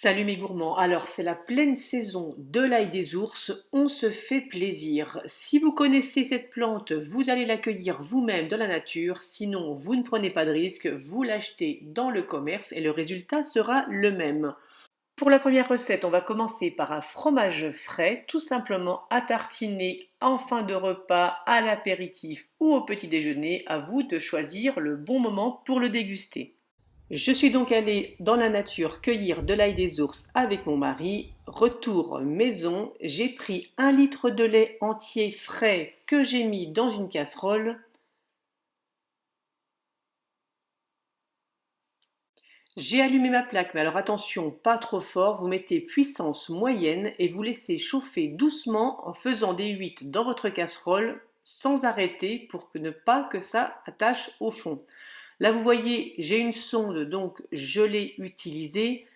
Salut mes gourmands, alors c'est la pleine saison de l'ail des ours, on se fait plaisir. Si vous connaissez cette plante, vous allez l'accueillir vous-même dans la nature, sinon vous ne prenez pas de risque, vous l'achetez dans le commerce et le résultat sera le même. Pour la première recette, on va commencer par un fromage frais, tout simplement à tartiner en fin de repas, à l'apéritif ou au petit déjeuner, à vous de choisir le bon moment pour le déguster. Je suis donc allée dans la nature cueillir de l'ail des ours avec mon mari. Retour maison, j'ai pris 1 litre de lait entier frais que j'ai mis dans une casserole. J'ai allumé ma plaque, mais alors attention, pas trop fort, vous mettez puissance moyenne et vous laissez chauffer doucement en faisant des huîtres dans votre casserole sans arrêter pour ne pas que ça attache au fond. Là vous voyez, j'ai une sonde donc je l'ai utilisée.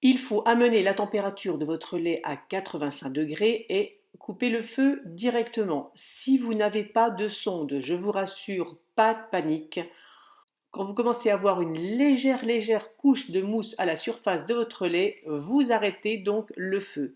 Il faut amener la température de votre lait à 85 degrés et couper le feu directement. Si vous n'avez pas de sonde, je vous rassure, pas de panique. Quand vous commencez à avoir une légère couche de mousse à la surface de votre lait, vous arrêtez donc le feu.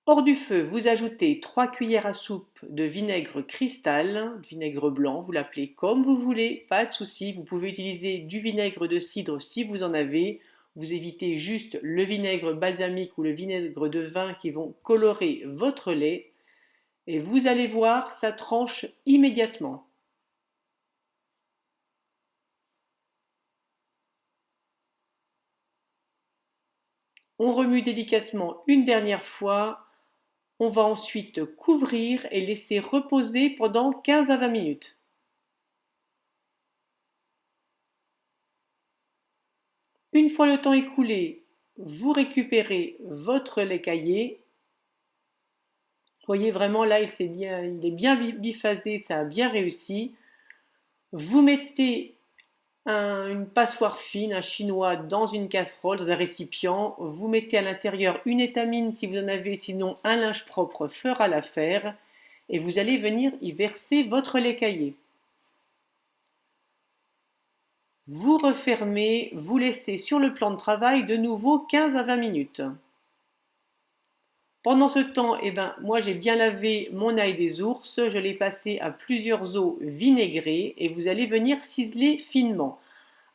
Hors du feu, vous ajoutez 3 cuillères à soupe de vinaigre cristal, vinaigre blanc, vous l'appelez comme vous voulez, pas de souci. Vous pouvez utiliser du vinaigre de cidre si vous en avez. Vous évitez juste le vinaigre balsamique ou le vinaigre de vin qui vont colorer votre lait. Et vous allez voir, ça tranche immédiatement. On remue délicatement une dernière fois. On va ensuite couvrir et laisser reposer pendant 15 à 20 minutes. Une fois le temps écoulé, vous récupérez votre lait caillé. Vous voyez vraiment là, il est bien biphasé, ça a bien réussi. Vous mettez une passoire fine, un chinois dans une casserole, dans un récipient. Vous mettez à l'intérieur une étamine si vous en avez, sinon un linge propre fera l'affaire. Et vous allez venir y verser votre lait caillé. Vous refermez, vous laissez sur le plan de travail de nouveau 15 à 20 minutes. Pendant ce temps, moi j'ai bien lavé mon ail des ours, je l'ai passé à plusieurs eaux vinaigrées et vous allez venir ciseler finement.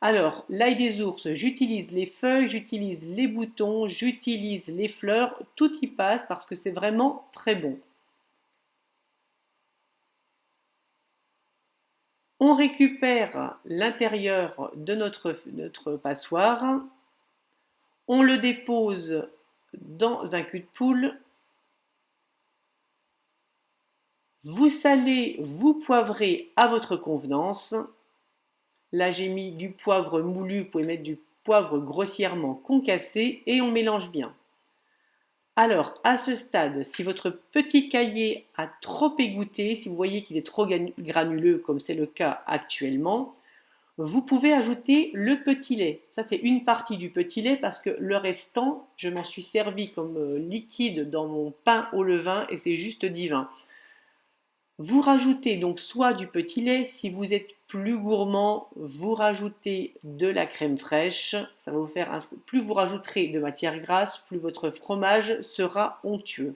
Alors, l'ail des ours, j'utilise les feuilles, j'utilise les boutons, j'utilise les fleurs, tout y passe parce que c'est vraiment très bon. On récupère l'intérieur de notre passoire, on le dépose dans un cul de poule. Vous salez, vous poivrez à votre convenance. Là, j'ai mis du poivre moulu, vous pouvez mettre du poivre grossièrement concassé et on mélange bien. Alors, à ce stade, si votre petit caillé a trop égoutté, si vous voyez qu'il est trop granuleux comme c'est le cas actuellement, vous pouvez ajouter le petit lait. Ça, c'est une partie du petit lait parce que le restant, je m'en suis servi comme liquide dans mon pain au levain et c'est juste divin. Vous rajoutez donc soit du petit lait, si vous êtes plus gourmand, vous rajoutez de la crème fraîche. Ça va vous faire plus vous rajouterez de matière grasse, plus votre fromage sera onctueux.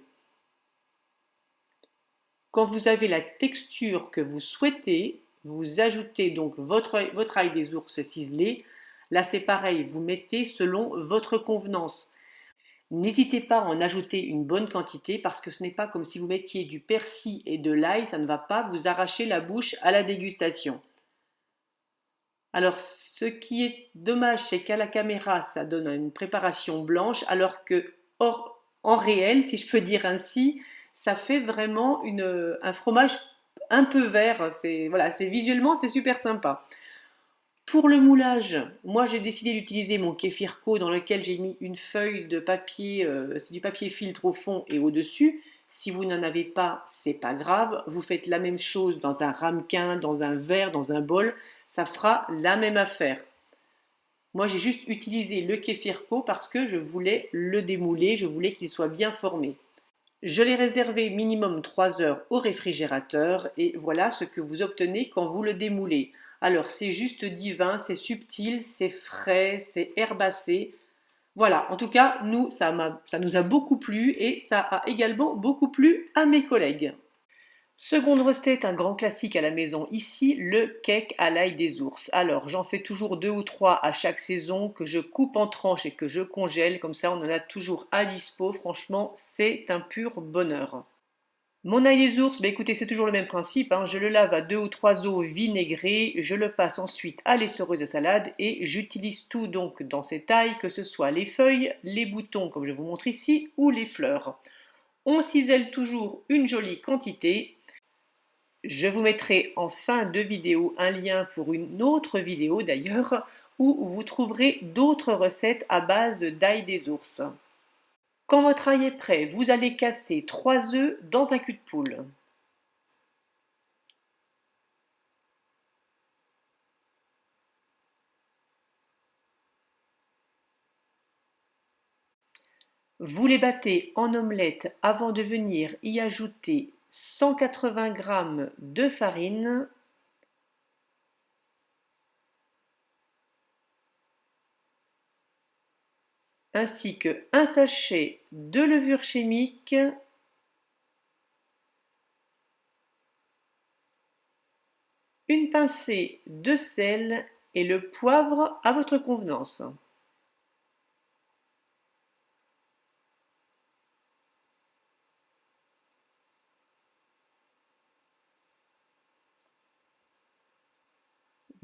Quand vous avez la texture que vous souhaitez, vous ajoutez donc votre ail des ours ciselé. Là, c'est pareil, vous mettez selon votre convenance. N'hésitez pas à en ajouter une bonne quantité parce que ce n'est pas comme si vous mettiez du persil et de l'ail, ça ne va pas vous arracher la bouche à la dégustation. Alors, ce qui est dommage, c'est qu'à la caméra, ça donne une préparation blanche, alors que en réel, si je peux dire ainsi, ça fait vraiment un fromage un peu vert. Visuellement, c'est super sympa. Pour le moulage, moi j'ai décidé d'utiliser mon kéfirko dans lequel j'ai mis une feuille de papier, c'est du papier filtre au fond et au-dessus. Si vous n'en avez pas, c'est pas grave. Vous faites la même chose dans un ramequin, dans un verre, dans un bol, ça fera la même affaire. Moi j'ai juste utilisé le kéfirko parce que je voulais le démouler, je voulais qu'il soit bien formé. Je l'ai réservé minimum 3 heures au réfrigérateur et voilà ce que vous obtenez quand vous le démoulez. Alors c'est juste divin, c'est subtil, c'est frais, c'est herbacé. Voilà, en tout cas, nous, ça nous a beaucoup plu et ça a également beaucoup plu à mes collègues. Seconde recette, un grand classique à la maison ici, le cake à l'ail des ours. Alors, j'en fais toujours 2 ou 3 à chaque saison que je coupe en tranches et que je congèle, comme ça on en a toujours à dispo. Franchement, c'est un pur bonheur. Mon ail des ours, bah écoutez, c'est toujours le même principe, hein. Je le lave à 2 ou 3 eaux vinaigrées, je le passe ensuite à l'essoreuse à salade et j'utilise tout donc dans cette ail, que ce soit les feuilles, les boutons comme je vous montre ici, ou les fleurs. On cisèle toujours une jolie quantité. Je vous mettrai en fin de vidéo un lien pour une autre vidéo d'ailleurs, où vous trouverez d'autres recettes à base d'ail des ours. Quand votre ail est prêt, vous allez casser 3 œufs dans un cul de poule. Vous les battez en omelette avant de venir y ajouter 180 g de farine, ainsi que un sachet de levure chimique, une pincée de sel et le poivre à votre convenance.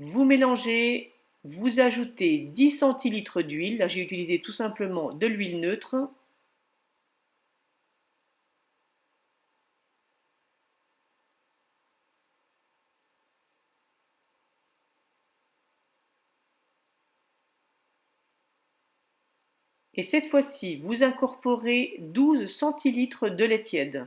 Vous mélangez, vous ajoutez 10 centilitres d'huile. Là, j'ai utilisé tout simplement de l'huile neutre. Et cette fois-ci, vous incorporez 12 centilitres de lait tiède.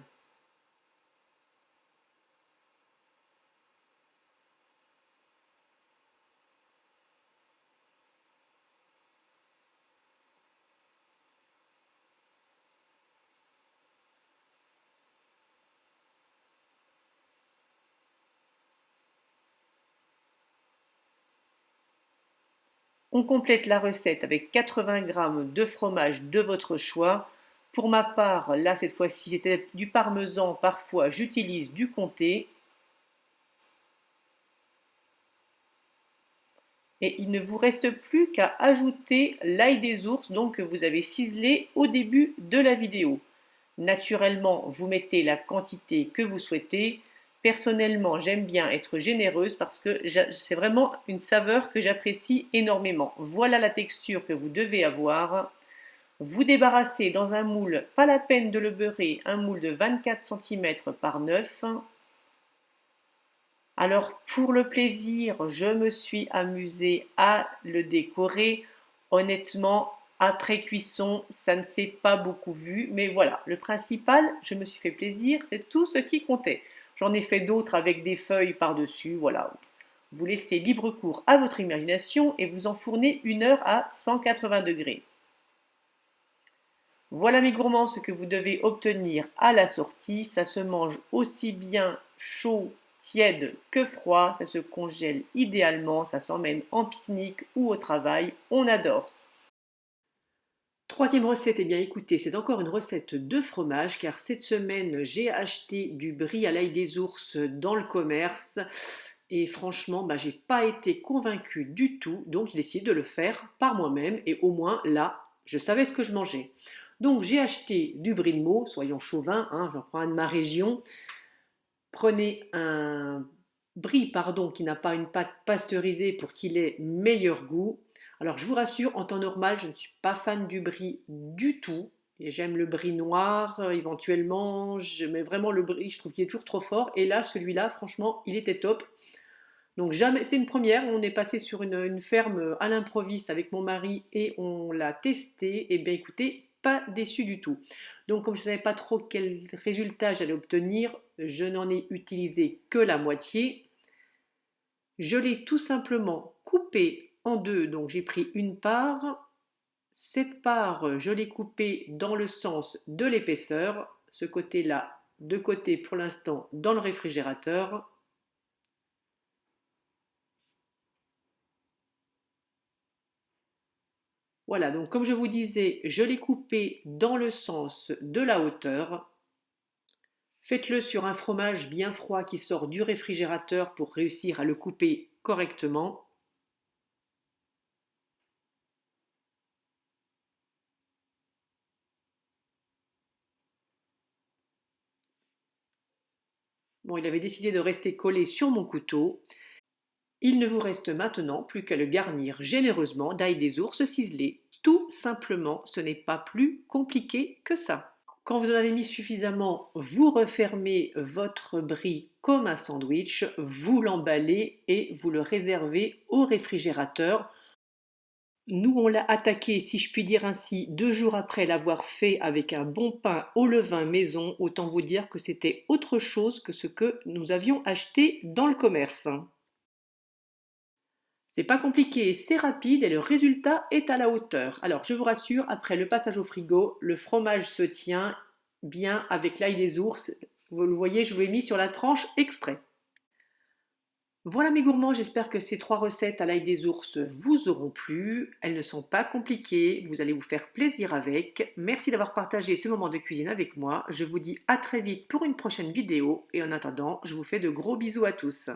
On complète la recette avec 80 g de fromage de votre choix. Pour ma part, là cette fois-ci c'était du parmesan, parfois j'utilise du comté. Et il ne vous reste plus qu'à ajouter l'ail des ours donc, que vous avez ciselé au début de la vidéo. Naturellement, vous mettez la quantité que vous souhaitez. Personnellement, j'aime bien être généreuse parce que c'est vraiment une saveur que j'apprécie énormément. Voilà la texture que vous devez avoir. Vous débarrassez dans un moule, pas la peine de le beurrer, un moule de 24 cm par 9. Alors pour le plaisir, je me suis amusée à le décorer. Honnêtement, après cuisson, ça ne s'est pas beaucoup vu, mais voilà, le principal, je me suis fait plaisir, c'est tout ce qui comptait. J'en ai fait d'autres avec des feuilles par-dessus, voilà. Vous laissez libre cours à votre imagination et vous enfournez 1 heure à 180 degrés. Voilà mes gourmands ce que vous devez obtenir à la sortie. Ça se mange aussi bien chaud, tiède que froid. Ça se congèle idéalement. Ça s'emmène en pique-nique ou au travail. On adore. Troisième recette, eh bien écoutez, c'est encore une recette de fromage car cette semaine j'ai acheté du brie à l'ail des ours dans le commerce et franchement j'ai pas été convaincue du tout, donc j'ai décidé de le faire par moi-même et au moins là je savais ce que je mangeais. Donc j'ai acheté du brie de Meaux, soyons chauvins, hein, j'en prends un de ma région. Prenez un brie qui n'a pas une pâte pasteurisée pour qu'il ait meilleur goût. Alors je vous rassure, en temps normal, je ne suis pas fan du brie du tout. Et j'aime le brie noir, éventuellement, je mets vraiment le brie, je trouve qu'il est toujours trop fort. Et là, celui-là, franchement, il était top. Donc jamais, c'est une première, on est passé sur une ferme à l'improviste avec mon mari et on l'a testé. Et bien écoutez, pas déçu du tout. Donc comme je ne savais pas trop quel résultat j'allais obtenir, je n'en ai utilisé que la moitié. Je l'ai tout simplement coupé en deux, donc j'ai pris une part. Cette part, je l'ai coupée dans le sens de l'épaisseur. Ce côté-là, de côté pour l'instant dans le réfrigérateur. Voilà, donc comme je vous disais, je l'ai coupé dans le sens de la hauteur. Faites-le sur un fromage bien froid qui sort du réfrigérateur pour réussir à le couper correctement. Bon, il avait décidé de rester collé sur mon couteau. Il ne vous reste maintenant plus qu'à le garnir généreusement d'ail des ours ciselés. Tout simplement, ce n'est pas plus compliqué que ça. Quand vous en avez mis suffisamment, vous refermez votre brie comme un sandwich, vous l'emballez et vous le réservez au réfrigérateur. Nous, on l'a attaqué, si je puis dire ainsi, 2 jours après l'avoir fait avec un bon pain au levain maison. Autant vous dire que c'était autre chose que ce que nous avions acheté dans le commerce. C'est pas compliqué, c'est rapide et le résultat est à la hauteur. Alors, je vous rassure, après le passage au frigo, le fromage se tient bien avec l'ail des ours. Vous le voyez, je vous l'ai mis sur la tranche exprès. Voilà mes gourmands, j'espère que ces 3 recettes à l'ail des ours vous auront plu. Elles ne sont pas compliquées, vous allez vous faire plaisir avec. Merci d'avoir partagé ce moment de cuisine avec moi. Je vous dis à très vite pour une prochaine vidéo et en attendant, je vous fais de gros bisous à tous.